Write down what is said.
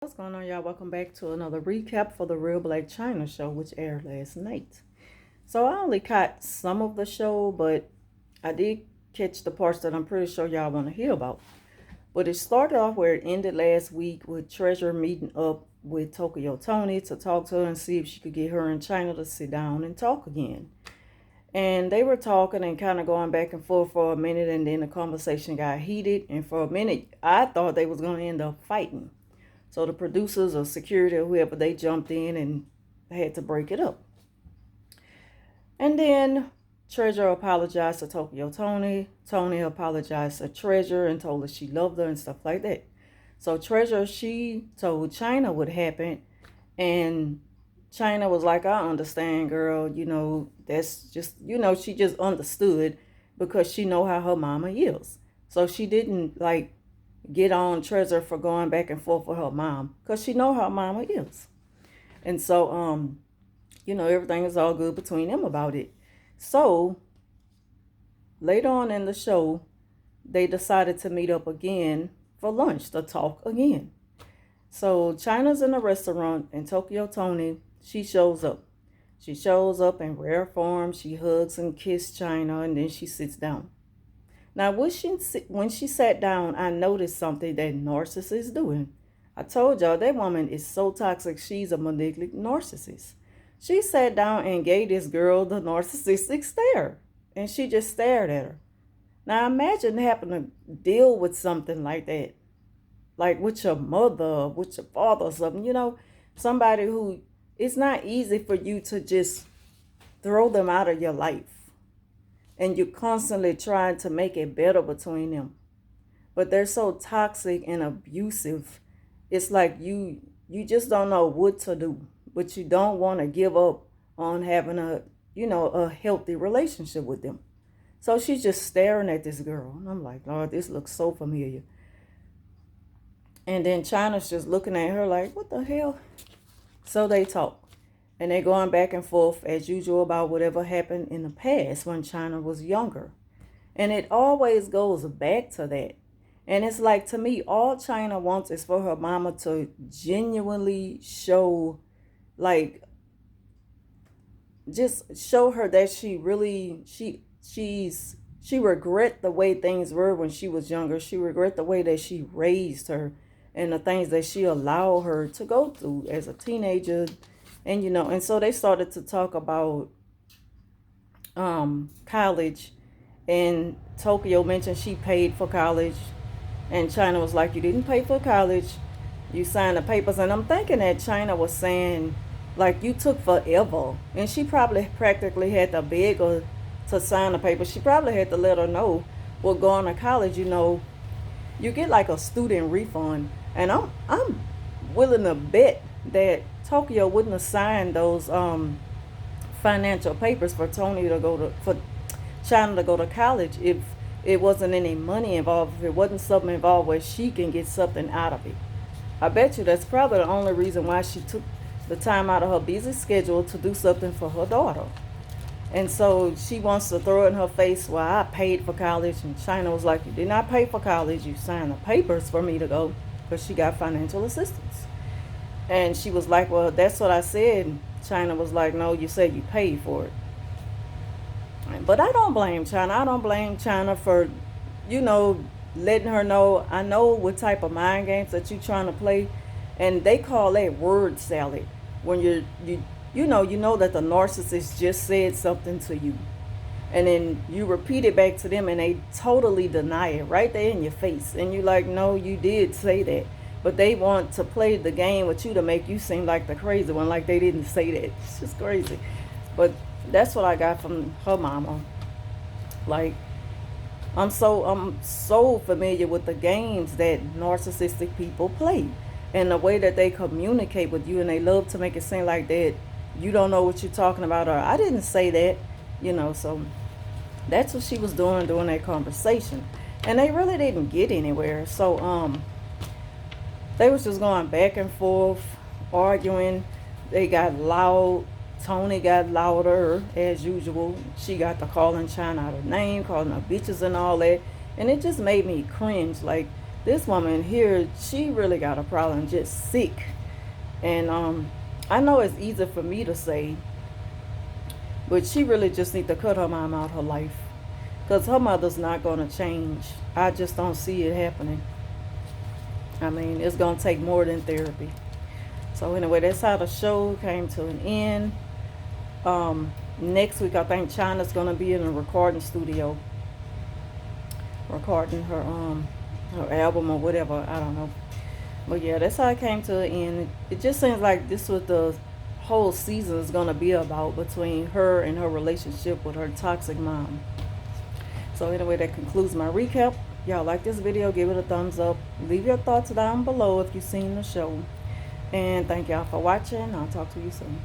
What's going on, y'all? Welcome back to another recap for the Real Blac Chyna show, which aired last night. So I only caught some of the show, but I did catch the parts that I'm pretty sure y'all want to hear about. But it started off where it ended last week with Treasure meeting up with Tokyo Tony to talk to her and see if she could get her and China to sit down and talk again. And they were talking and kind of going back and forth for a minute, and then the conversation got heated. And for a minute, I thought they was going to end up fighting. So the producers or security or whoever, they jumped in and had to break it up. And then Treasure apologized to Tokyo Tony. Tony apologized to Treasure and told her she loved her and stuff like that. So Treasure, she told Chyna what happened. And Chyna was like, I understand, girl. That's just, she just understood because she know how her mama is. So she didn't like get on Treasure for going back and forth with her mom because she know how mama is. And so, everything is all good between them about it. So later on in the show, they decided to meet up again for lunch to talk again. So Chyna's in a restaurant and Tokyo Tony, she shows up. She shows up in rare form. She hugs and kisses Chyna, and then she sits down. Now, when she sat down, I noticed something that narcissists is doing. I told y'all that woman is so toxic. She's a malignant narcissist. She sat down and gave this girl the narcissistic stare, and she just stared at her. Now, imagine having to deal with something like that, like with your mother, with your father, or something. Somebody who it's not easy for you to just throw them out of your life. And you're constantly trying to make it better between them. But they're so toxic and abusive. It's like you just don't know what to do. But you don't want to give up on having a healthy relationship with them. So she's just staring at this girl. And I'm like, Lord, this looks so familiar. And then Chyna's just looking at her like, what the hell? So they talk. And they're going back and forth as usual about whatever happened in the past when Chyna was younger. And it always goes back to that. And it's like, to me, all Chyna wants is for her mama to genuinely show, like, just show her that she really, she regret the way things were when she was younger. She regret the way that she raised her and the things that she allowed her to go through as a teenager. And so they started to talk about college, and Tokyo mentioned she paid for college, and Chyna was like, you didn't pay for college, you signed the papers. And I'm thinking that Chyna was saying, like, you took forever, and she probably practically had to beg her to sign the papers. She probably had to let her know, well, going to college, you get like a student refund. And I'm willing to bet that Tokyo wouldn't have signed those financial papers for Chyna to go to college if it wasn't any money involved, if it wasn't something involved where she can get something out of it. I bet you that's probably the only reason why she took the time out of her busy schedule to do something for her daughter. And so she wants to throw it in her face, well, I paid for college. And Chyna was like, you did not pay for college, you signed the papers for me to go, because she got financial assistance. And she was like, well, that's what I said. Chyna was like, no, you said you paid for it. But I don't blame Chyna. I don't blame Chyna for, letting her know, I know what type of mind games that you're trying to play. And they call that word salad. When you know that the narcissist just said something to you. And then you repeat it back to them and they totally deny it right there in your face. And you're like, no, you did say that. But they want to play the game with you to make you seem like the crazy one, like they didn't say that. It's just crazy. But that's what I got from her mama. Like, I'm so familiar with the games that narcissistic people play and the way that they communicate with you, and they love to make it seem like that you don't know what you're talking about, or I didn't say that, so that's what she was doing during that conversation. And they really didn't get anywhere. So they was just going back and forth, arguing. They got loud. Tony got louder as usual. She got to calling Chyna out her name, calling her bitches and all that. And it just made me cringe. Like, This woman here, she really got a problem, just sick. And I know it's easy for me to say, but she really just need to cut her mom out her life. Because her mother's not going to change. I just don't see it happening. I mean, it's going to take more than therapy. So anyway, that's how the show came to an end. Next week, I think Chyna's going to be in a recording studio. Recording her album or whatever. I don't know. But yeah, that's how it came to an end. It just seems like this was the whole season is going to be about, between her and her relationship with her toxic mom. So anyway, that concludes my recap. Y'all like this video, give it a thumbs up. Leave your thoughts down below if you've seen the show. And thank y'all for watching. I'll talk to you soon.